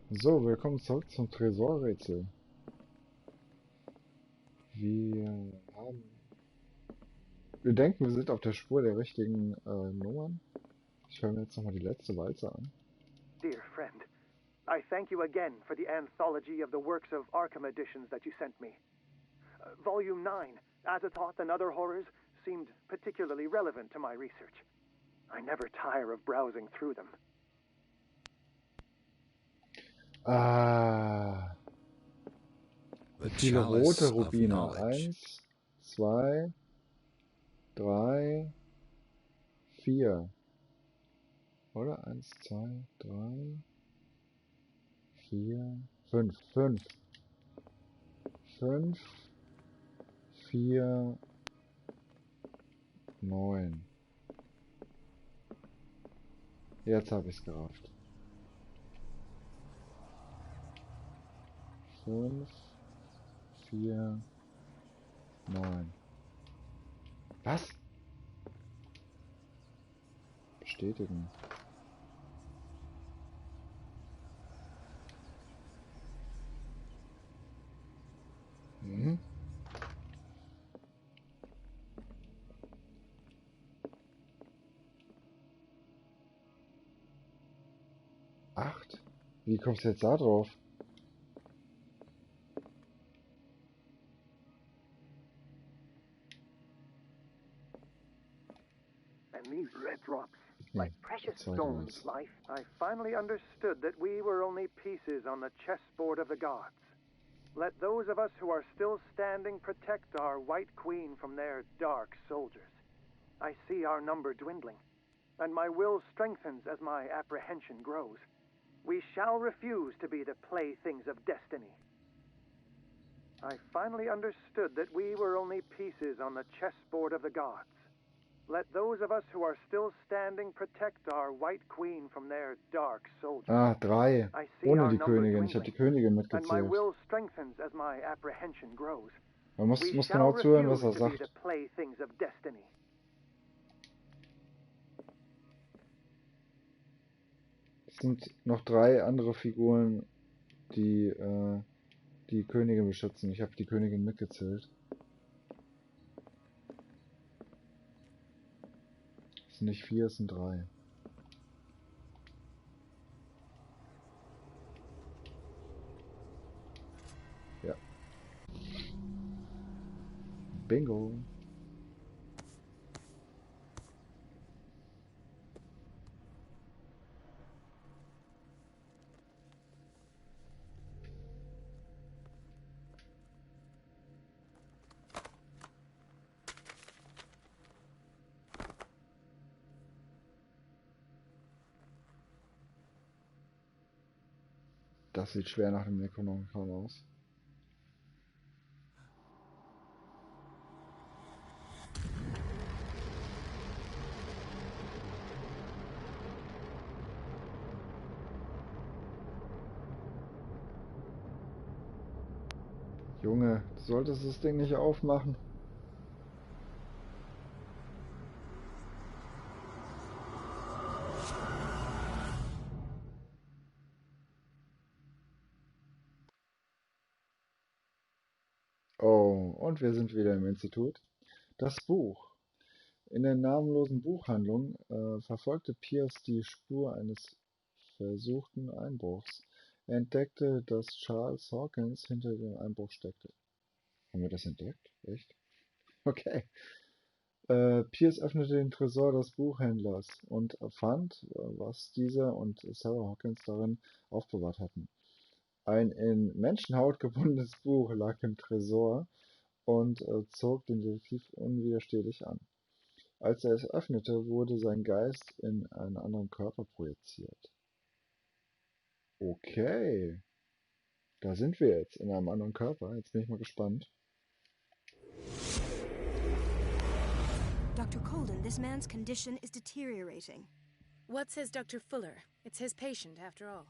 So, willkommen zurück zum Tresorrätsel. Wir denken, wir sind auf der Spur der richtigen Nummern. Ich höre mir jetzt nochmal die letzte Walze an. Dear friend, I thank you again for the anthology of the works of Arkham editions that you sent me. Volume 9, Azathoth and Other Horrors, seemed particularly relevant to my research. I never tire of browsing through them. Viele rote Rubine. 1, 2, 3, 4. Oder? 1, 2, 3, 4, 5. 5, 4, 9. Jetzt habe ich es gerafft. 5, 4, 9. Was? Bestätigen. Mhm. Acht? Wie kommst du jetzt da drauf? And these red drops, like precious stones, life, I finally understood that we were only pieces on the chessboard of the gods. Let those of us who are still standing protect our White Queen from their dark soldiers. I see our number dwindling, and my will strengthens as my apprehension grows. We shall refuse to be the playthings of destiny. I finally understood that we were only pieces on the chessboard of the gods. Let those of us who are still standing protect our White Queen from their dark soldiers. 3. Ohne die Königin. Ich habe die Königin mitgezählt. And my will strengthens as my apprehension grows. Man muss genau zuhören, was er sagt. The playthings of destiny. Es sind noch 3 andere Figuren, die die Königin beschützen. Ich habe die Königin mitgezählt. Es sind nicht 4, es sind 3. Ja. Bingo. Das sieht schwer nach dem Necronomicon aus. Junge, du solltest das Ding nicht aufmachen. Oh, und wir sind wieder im Institut. Das Buch. In der namenlosen Buchhandlung verfolgte Pierce die Spur eines versuchten Einbruchs. Er entdeckte, dass Charles Hawkins hinter dem Einbruch steckte. Haben wir das entdeckt? Echt? Okay. Pierce öffnete den Tresor des Buchhändlers und erfand, was dieser und Sarah Hawkins darin aufbewahrt hatten. Ein in Menschenhaut gebundenes Buch lag im Tresor und zog den Detektiv unwiderstehlich an. Als er es öffnete, wurde sein Geist in einen anderen Körper projiziert. Okay, da sind wir jetzt, in einem anderen Körper. Jetzt bin ich mal gespannt. Dr. Colden, this man's condition is deteriorating. What says Dr. Fuller? It's his patient, after all.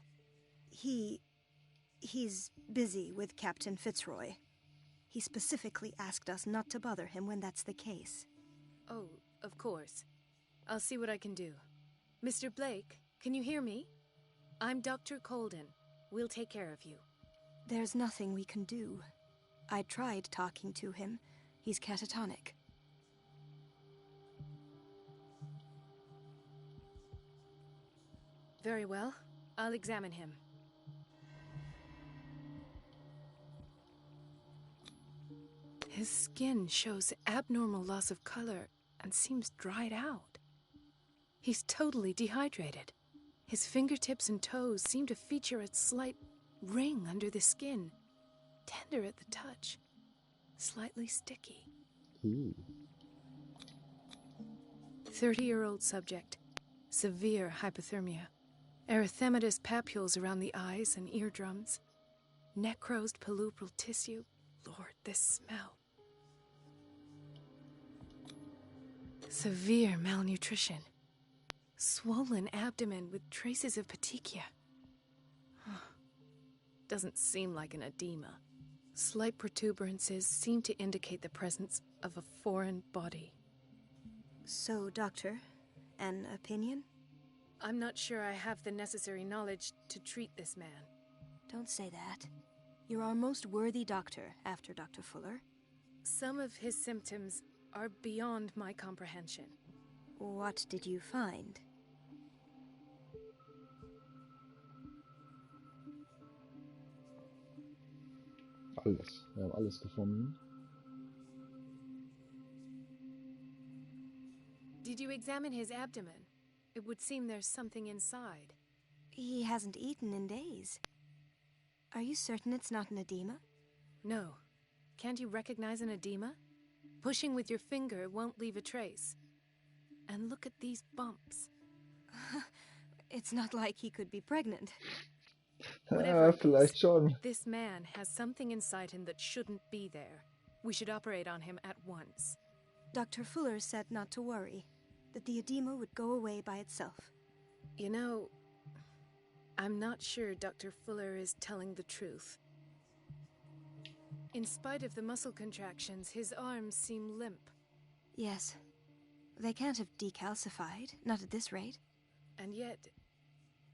He's busy with Captain Fitzroy. He specifically asked us not to bother him when that's the case. Oh, of course. I'll see what I can do. Mr. Blake, can you hear me? I'm Dr. Colden. We'll take care of you. There's nothing we can do. I tried talking to him. He's catatonic. Very well. I'll examine him. His skin shows abnormal loss of color and seems dried out. He's totally dehydrated. His fingertips and toes seem to feature a slight ring under the skin, tender at the touch, slightly sticky. Ooh. 30-year-old subject, severe hypothermia, erythematous papules around the eyes and eardrums, necrosed palpebral tissue. Lord, this smell. Severe malnutrition. Swollen abdomen with traces of petechia. Doesn't seem like an edema. Slight protuberances seem to indicate the presence of a foreign body. So, Doctor, an opinion? I'm not sure I have the necessary knowledge to treat this man. Don't say that. You're our most worthy doctor after Dr. Fuller. Some of his symptoms are beyond my comprehension. What did you find? Alles. Wir haben alles gefunden. Did you examine his abdomen? It would seem there's something inside. He hasn't eaten in days. Are you certain it's not an edema? No. Can't you recognize an edema? Pushing with your finger won't leave a trace. And look at these bumps. It's not like he could be pregnant. Whatever it Vielleicht is, schon. this man has something inside him that shouldn't be there. We should operate on him at once. Dr. Fuller said not to worry, that the edema would go away by itself. You know, I'm not sure Dr. Fuller is telling the truth. In spite of the muscle contractions, his arms seem limp. Yes. They can't have decalcified, not at this rate. And yet,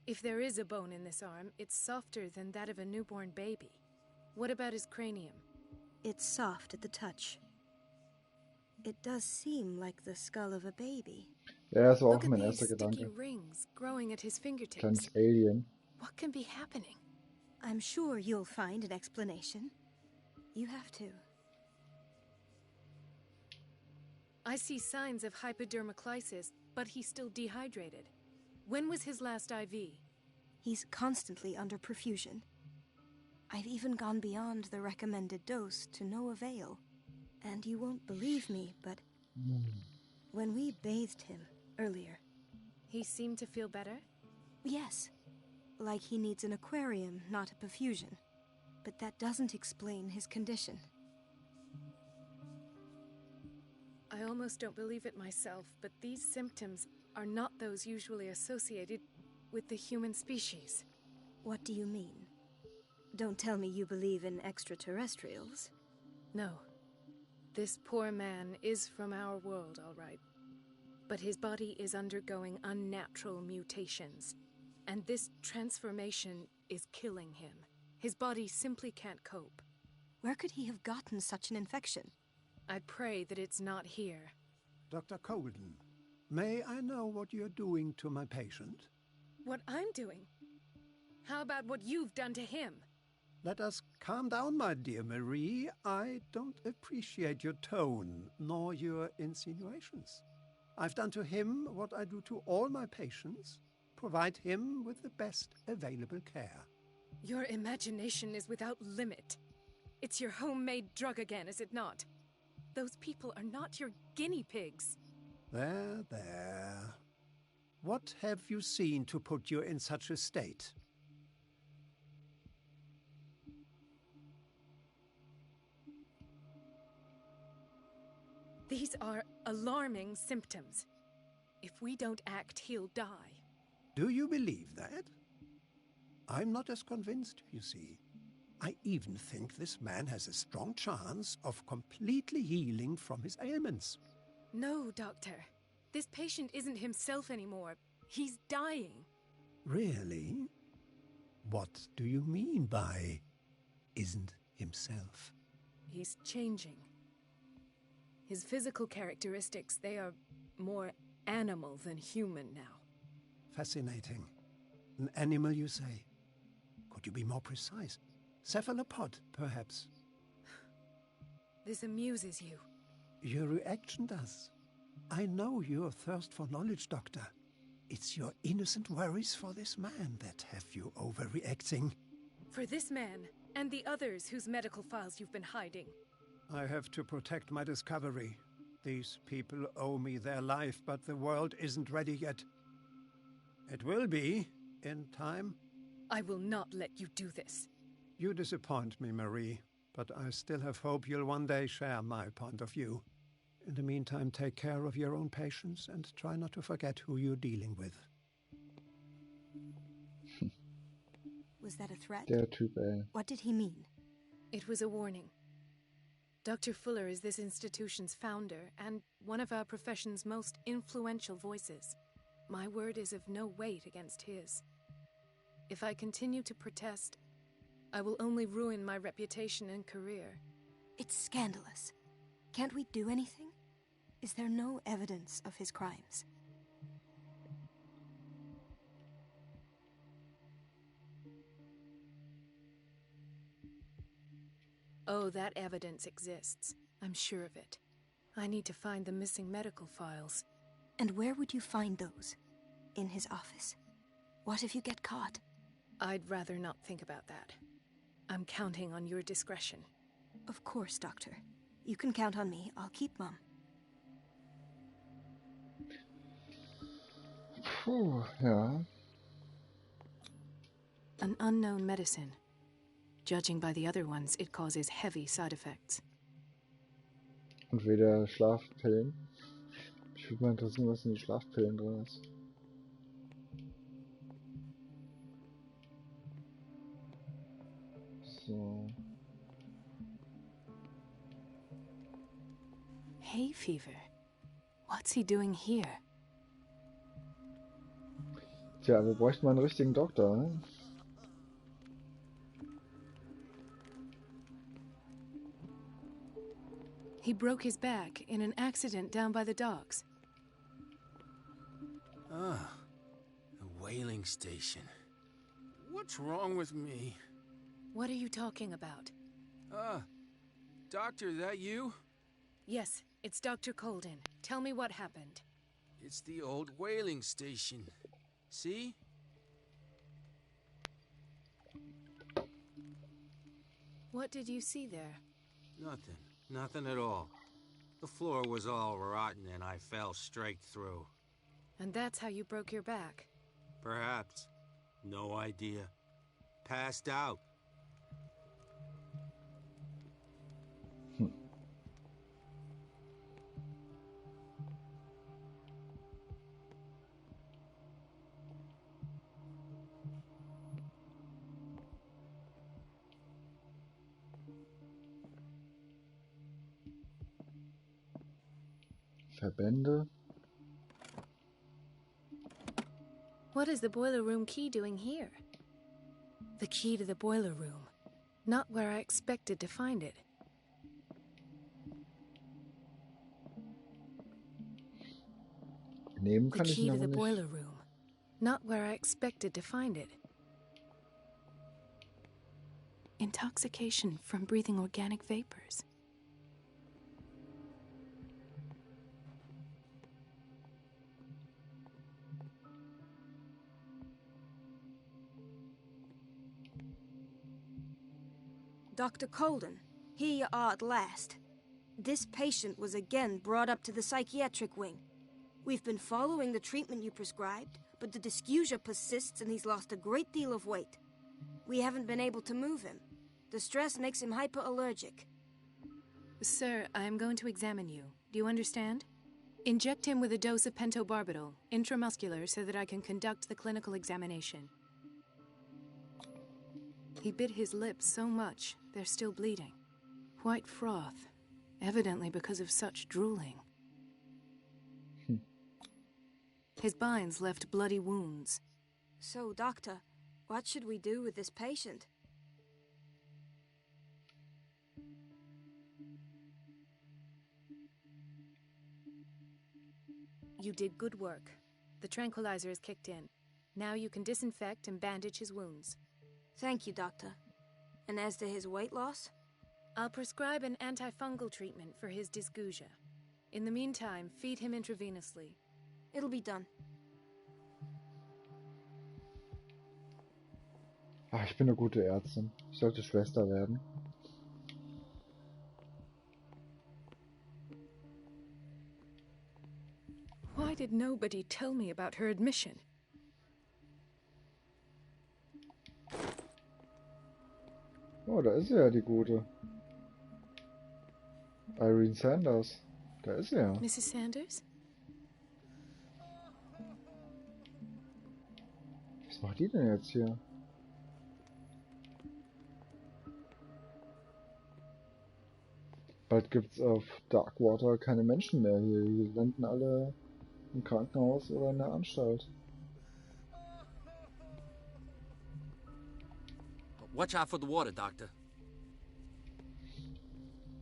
if there is a bone in this arm, it's softer than that of a newborn baby. What about his cranium? It's soft at the touch. It does seem like the skull of a baby. Ja, das war Look auch at mein these erster sticky Gedanke. rings growing at his fingertips. Kleines Alien. What can be happening? I'm sure you'll find an explanation. You have to. I see signs of hypodermoclysis, but he's still dehydrated. When was his last IV? He's constantly under perfusion. I've even gone beyond the recommended dose to no avail. And you won't believe me, but when we bathed him earlier... He seemed to feel better? Yes. Like he needs an aquarium, not a perfusion. But that doesn't explain his condition. I almost don't believe it myself, but these symptoms are not those usually associated with the human species. What do you mean? Don't tell me you believe in extraterrestrials. No. This poor man is from our world, all right. But his body is undergoing unnatural mutations. And this transformation is killing him. His body simply can't cope. Where could he have gotten such an infection? I pray that it's not here. Dr. Colden, may I know what you're doing to my patient? What I'm doing? How about what you've done to him? Let us calm down, my dear Marie. I don't appreciate your tone, nor your insinuations. I've done to him what I do to all my patients, provide him with the best available care. Your imagination is without limit. It's your homemade drug again, is it not? Those people are not your guinea pigs. There, there. What have you seen to put you in such a state? These are alarming symptoms. If we don't act, he'll die. Do you believe that? I'm not as convinced, you see. I even think this man has a strong chance of completely healing from his ailments. No, Doctor. This patient isn't himself anymore. He's dying. Really? What do you mean by isn't himself? He's changing. His physical characteristics, they are more animal than human now. Fascinating. An animal, you say? Could you be more precise? Cephalopod, perhaps? This amuses you. Your reaction does. I know your thirst for knowledge, Doctor. It's your innocent worries for this man that have you overreacting. For this man, and the others whose medical files you've been hiding. I have to protect my discovery. These people owe me their life, but the world isn't ready yet. It will be, in time. I will not let you do this. You disappoint me, Marie, but I still have hope you'll one day share my point of view. In the meantime, take care of your own patients and try not to forget who you're dealing with. Was that a threat? Der Typ, ey. What did he mean? It was a warning. Dr. Fuller is this institution's founder and one of our profession's most influential voices. My word is of no weight against his. If I continue to protest, I will only ruin my reputation and career. It's scandalous. Can't we do anything? Is there no evidence of his crimes? Oh, that evidence exists. I'm sure of it. I need to find the missing medical files. And where would you find those? In his office? What if you get caught? I'd rather not think about that. I'm counting on your discretion. Of course, Doctor. You can count on me. I'll keep Mum. Puh, ja. An unknown medicine. Judging by the other ones, it causes heavy side effects. Und wieder Schlafpillen. Ich würde mal interessieren, was in die Schlafpillen drin ist. So. Hay fever. What's he doing here? Tja, wir bräuchten mal einen richtigen Doktor, ne? He broke his back in an accident down by the docks. Ah, the whaling station. What's wrong with me? What are you talking about? Doctor, that you? Yes, it's Dr. Colden. Tell me what happened. It's the old whaling station. See? What did you see there? Nothing. Nothing at all. The floor was all rotten and I fell straight through. And that's how you broke your back? Perhaps. No idea. Passed out. Verbände. What is the boiler room key doing here? The key to the boiler room. Not where I expected to find it. Nehmen The kann ich key ihn to aber the nicht. boiler room. Not where I expected to find it. Intoxication from breathing organic vapors. Dr. Colden, here you are at last. This patient was again brought up to the psychiatric wing. We've been following the treatment you prescribed, but the dysgeusia persists and he's lost a great deal of weight. We haven't been able to move him. The stress makes him hyperallergic. Sir, I am going to examine you. Do you understand? Inject him with a dose of pentobarbital, intramuscular, so that I can conduct the clinical examination. He bit his lips so much, they're still bleeding. White froth, evidently because of such drooling. His binds left bloody wounds. So, Doctor, What should we do with this patient? You did good work. The tranquilizer is kicked in. Now you can disinfect and bandage his wounds. Thank you, Doctor. And as to his weight loss? I'll prescribe an antifungal treatment for his dysgeusia. In the meantime, feed him intravenously. It'll be done. Ach, ich bin eine gute Ärztin. Ich sollte Schwester werden. Why did nobody tell me about her admission? Oh, da ist sie ja, die Gute. Irene Sanders. Da ist sie ja. Mrs. Sanders? Was macht die denn jetzt hier? Bald gibt's auf Darkwater keine Menschen mehr hier. Die landen alle im Krankenhaus oder in der Anstalt. Watch out for the water, Doctor.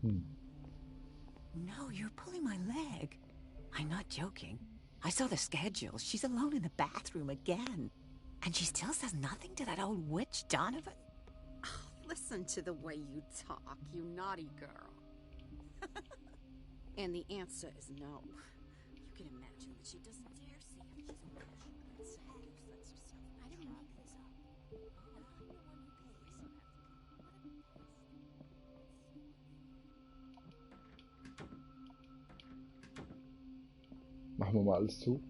No, you're pulling my leg. I'm not joking. I saw the schedule. She's alone in the bathroom again. And she still says nothing to that old witch, Donovan? Oh, listen to the way you talk, you naughty girl. And the answer is no. You can imagine that she doesn't dare see if she's a witch. Instead, she lets herself. I didn't make this up. And I'm the one who pays, so Machen wir mal alles zu.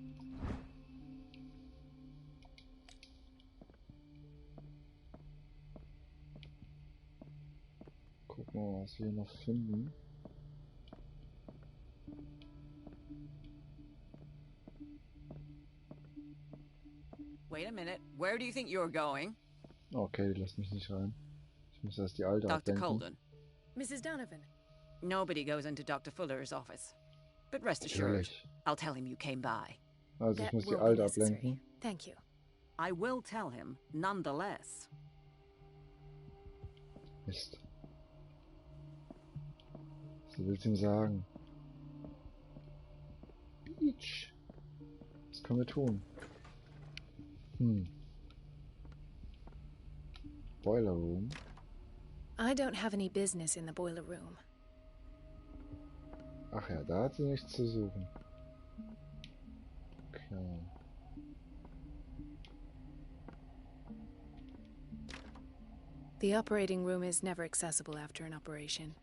Gucken wir mal, was wir hier noch finden. Wait a minute. Where do you think you're going? Okay, die lässt mich nicht rein. Ich muss erst die Alte Dr. ablenken. Colden. Mrs. Donovan. Nobody goes into Dr. Fuller's office. But rest assured, Natürlich. I'll tell him you came by. Also ich That muss die will be Alte necessary. ablenken. Thank you. I will tell him, nonetheless. Mist. Was willst du ihm sagen? Beach. Was können wir tun? Boiler Room. I don't have any business in the boiler room. Ach ja, da hat sie nichts zu suchen. Klar. The operating room is never accessible after an operation.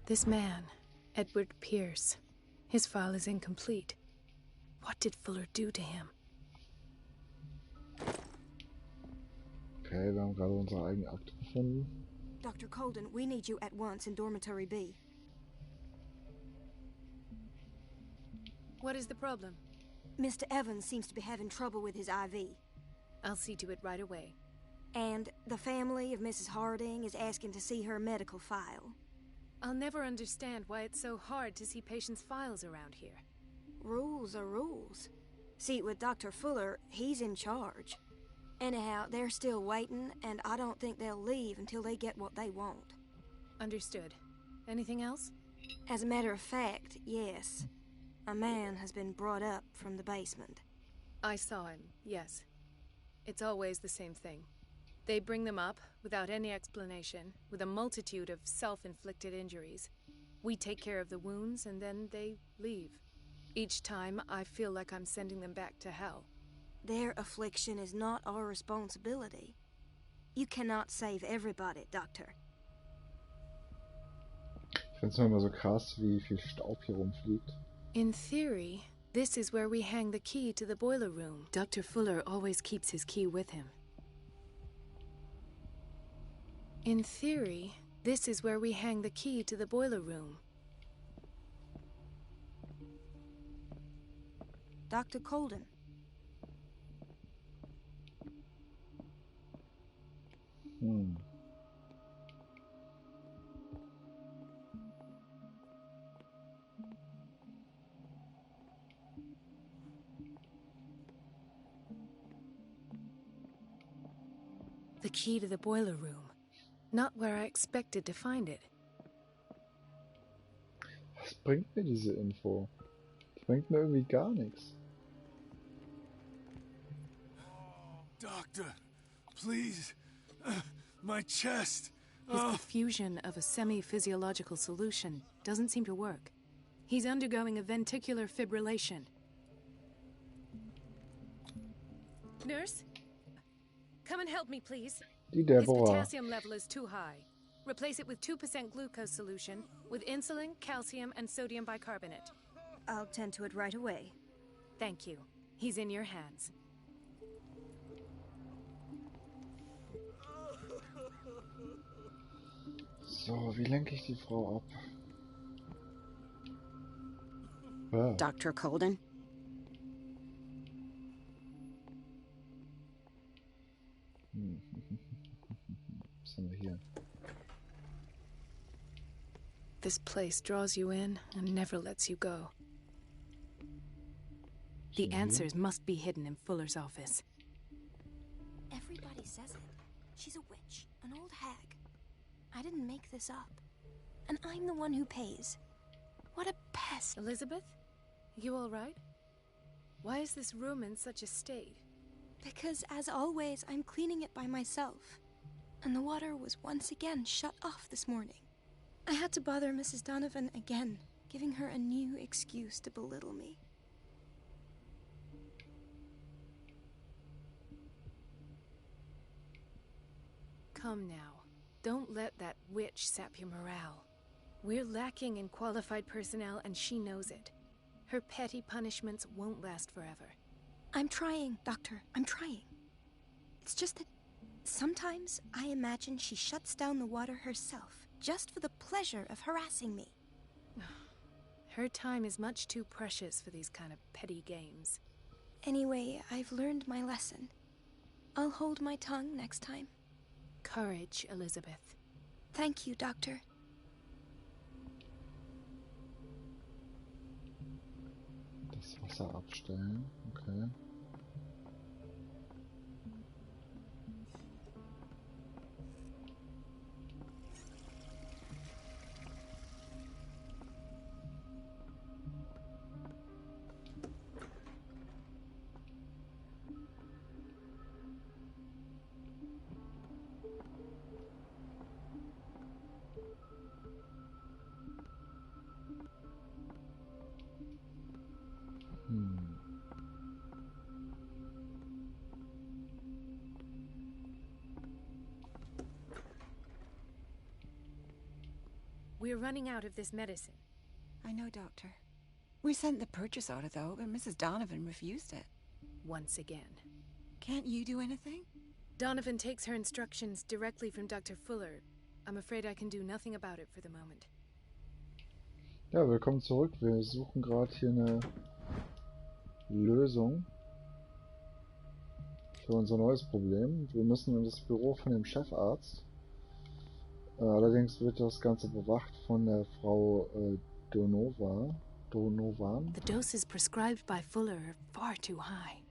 This man, Edward Pierce, his file is incomplete. What did Fuller do to him? Okay, wir haben gerade unsere eigene Akte gefunden. Dr. Colden, we need you at once in Dormitory B. What is the problem? Mr. Evans seems to be having trouble with his IV. I'll see to it right away. And the family of Mrs. Harding is asking to see her medical file. I'll never understand why it's so hard to see patients' files around here. Rules are rules. See, with Dr. Fuller, he's in charge. Anyhow, they're still waiting, and I don't think they'll leave until they get what they want. Understood. Anything else? As a matter of fact, yes. A man has been brought up from the basement. I saw him, yes. It's always the same thing. They bring them up, without any explanation, with a multitude of self-inflicted injuries. We take care of the wounds, and then they leave. Each time, I feel like I'm sending them back to hell. Their affliction is not our responsibility. You cannot save everybody, Doctor. Ich finde es immer so krass, wie viel Staub hier rumfliegt. In theory, this is where we hang the key to the boiler room. Dr. Fuller always keeps his key with him. In theory, this is where we hang the key to the boiler room. Dr. Colden. The key to the boiler room. Not where I expected to find it. Was bringt mir diese Info? Das bringt mir irgendwie gar nichts. Doctor, please. My chest. His perfusion of a semi-physiological solution doesn't seem to work. He's undergoing a ventricular fibrillation. Nurse? Come and help me, please. Die His Deborah. potassium level is too high. Replace it with 2% glucose solution with insulin, calcium, and sodium bicarbonate. I'll tend to it right away. Thank you. He's in your hands. So, wie lenke ich die Frau ab? Ah. Dr. Colden? Was haben wir hier? This place draws you in and never lets you go. The answers must be hidden in Fuller's office. Everybody says it. She's a witch, an old hag. I didn't make this up. And I'm the one who pays. What a pest. Elizabeth? You all right? Why is this room in such a state? Because, as always, I'm cleaning it by myself. And the water was once again shut off this morning. I had to bother Mrs. Donovan again, giving her a new excuse to belittle me. Come now. Don't let that witch sap your morale. We're lacking in qualified personnel and she knows it. Her petty punishments won't last forever. I'm trying, Doctor. I'm trying. It's just that sometimes I imagine she shuts down the water herself, just for the pleasure of harassing me. Her time is much too precious for these kind of petty games. Anyway, I've learned my lesson. I'll hold my tongue next time. Courage, Elizabeth. Thank you, Doctor. Das Wasser abstellen, okay. We're running out of this medicine. I know, Doctor. We sent the purchase order, though, but Mrs. Donovan refused it. Once again. Can't you do anything? Donovan takes her instructions directly from Dr. Fuller. I'm afraid I can do nothing about it for the moment. Ja, willkommen zurück. Wir suchen gerade hier eine Lösung für unser neues Problem. Wir müssen in das Büro von dem Chefarzt. Allerdings wird das Ganze bewacht von der Frau Donovan. The doses prescribed by Fuller are far too high.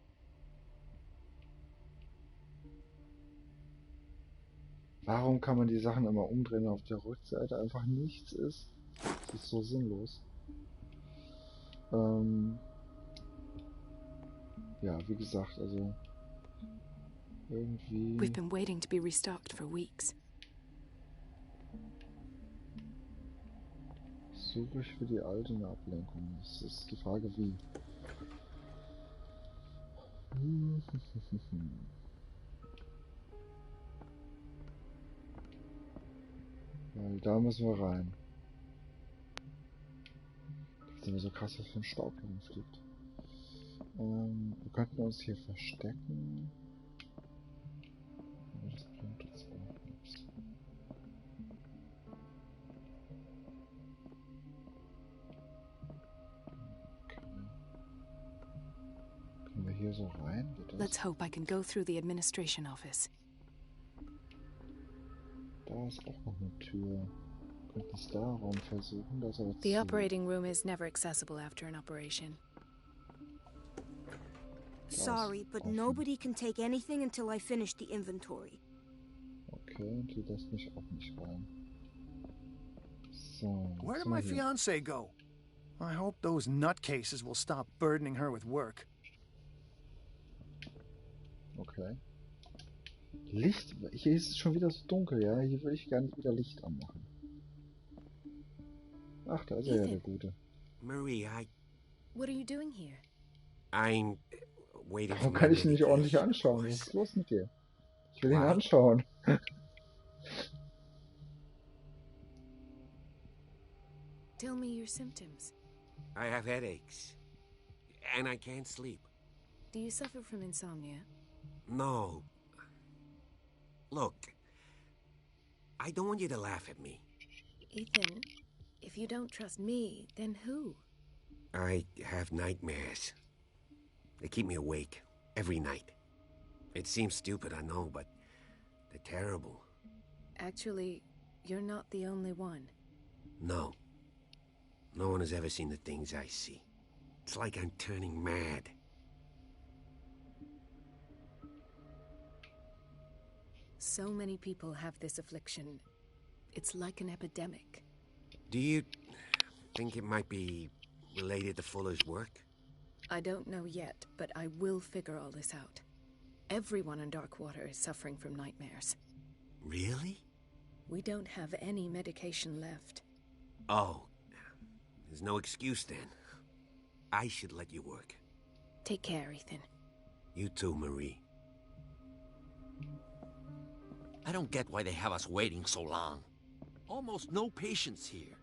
Warum kann man die Sachen immer umdrehen und auf der Rückseite einfach nichts ist? Das ist so sinnlos. Ja, wie gesagt, also irgendwie... We've been waiting to be restocked for weeks. Suche ich für die alte eine Ablenkung. Das ist die Frage, wie. Weil da müssen wir rein. Das ist immer so krass, was für ein Staub hier rumfliegt. Wir könnten uns hier verstecken. Aber das bringt uns auch nichts. Können wir hier so rein? Geht das? Let's hope I can go through the administration office. Da ist auch noch eine Tür. Wir könnten es darum versuchen, dass er The operating room is never accessible after an operation. Sorry, but nobody can take anything until I finish the inventory. Okay, und die lässt mich auch nicht rein. So. Where did my fiancée go? I hope those nutcases will stop burdening her with work. Okay. Licht? Hier ist es schon wieder so dunkel, ja? Hier würde ich gar nicht wieder Licht anmachen. Ach, da ist er ja, der Gute. Marie, What are you doing here? I'm waiting for Warum kann ich ihn nicht ordentlich anschauen? Was ist los mit dir? Ich will ihn anschauen. Tell me your symptoms. I have headaches. And I can't sleep. Do you suffer from insomnia? No. Look, I don't want you to laugh at me. Ethan, if you don't trust me, then who? I have nightmares. They keep me awake every night. It seems stupid, I know, but they're terrible. Actually, you're not the only one. No. No one has ever seen the things I see. It's like I'm turning mad. So many people have this affliction. It's like an epidemic. Do you think it might be related to Fuller's work? I don't know yet, but I will figure all this out. Everyone in Darkwater is suffering from nightmares. Really? We don't have any medication left. Oh, there's no excuse then. I should let you work. Take care, Ethan. You too, Marie. I don't get why they have us waiting so long. Almost no patients here.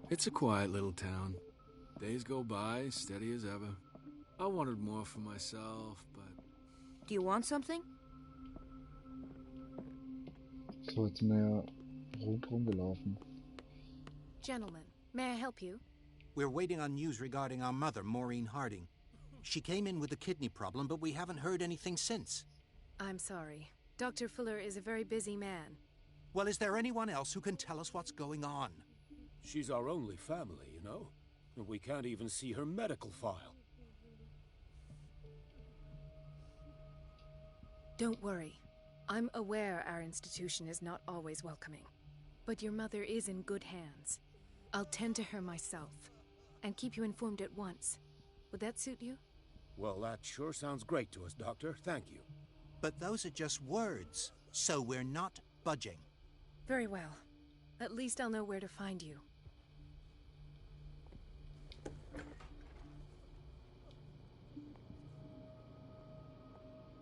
It's a quiet little town. Days go by, steady as ever. I wanted more for myself, but... Do you want something? So, jetzt mehr rundherum gelaufen. Gentlemen, may I help you? We're waiting on news regarding our mother, Maureen Harding. She came in with a kidney problem, but we haven't heard anything since. I'm sorry. Dr. Fuller is a very busy man. Well, is there anyone else who can tell us what's going on? She's our only family, you know? And we can't even see her medical file. Don't worry. I'm aware our institution is not always welcoming. But your mother is in good hands. I'll tend to her myself. And keep you informed at once. Would that suit you? Well, that sure sounds great to us, Doctor. Thank you. But those are just words, so we're not budging. Very well. At least I'll know where to find you.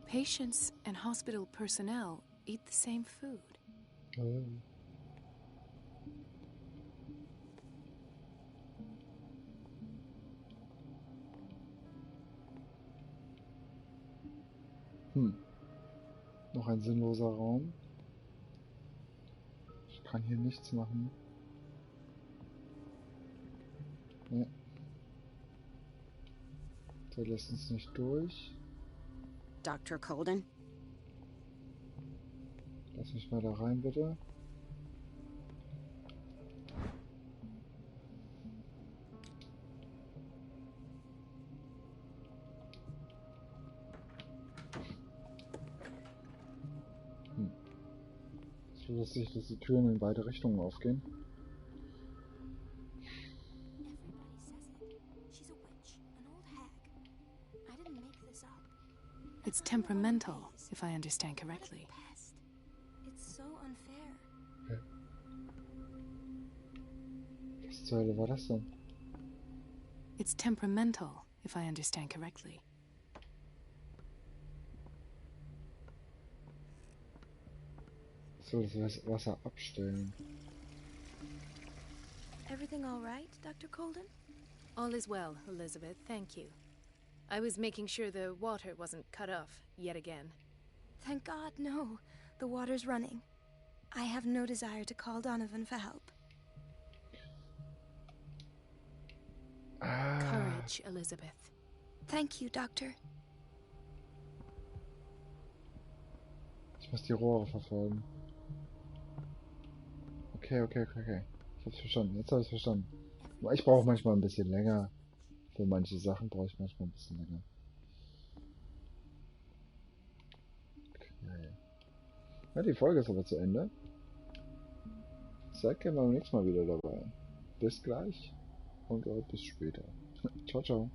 Patients and hospital personnel eat the same food. Noch ein sinnloser Raum. Ich kann hier nichts machen. Nee. Der lässt uns nicht durch. Dr. Colden? Lass mich mal da rein, bitte. So lustig, dass die Türen in beide Richtungen aufgehen. It's temperamental, if I understand correctly. It's so unfair. Okay. Was zur Hölle war das denn? It's temperamental, if I understand correctly. So, das Wasser abstellen. Everything all right, Dr. Colden? All is well, Elizabeth, thank you. I was making sure the water wasn't cut off yet again. Thank God, no. The water's running. I have no desire to call Donovan for help. Courage, Elizabeth. Thank you, Doctor. Ich muss die Rohre verfolgen. Okay. Ich hab's verstanden. Jetzt habe ich verstanden. Ich brauche manchmal ein bisschen länger. Für manche Sachen brauche ich manchmal ein bisschen länger. Ja, die Folge ist aber zu Ende. Seid gerne beim nächsten Mal wieder dabei. Bis gleich und bis später. Ciao, ciao.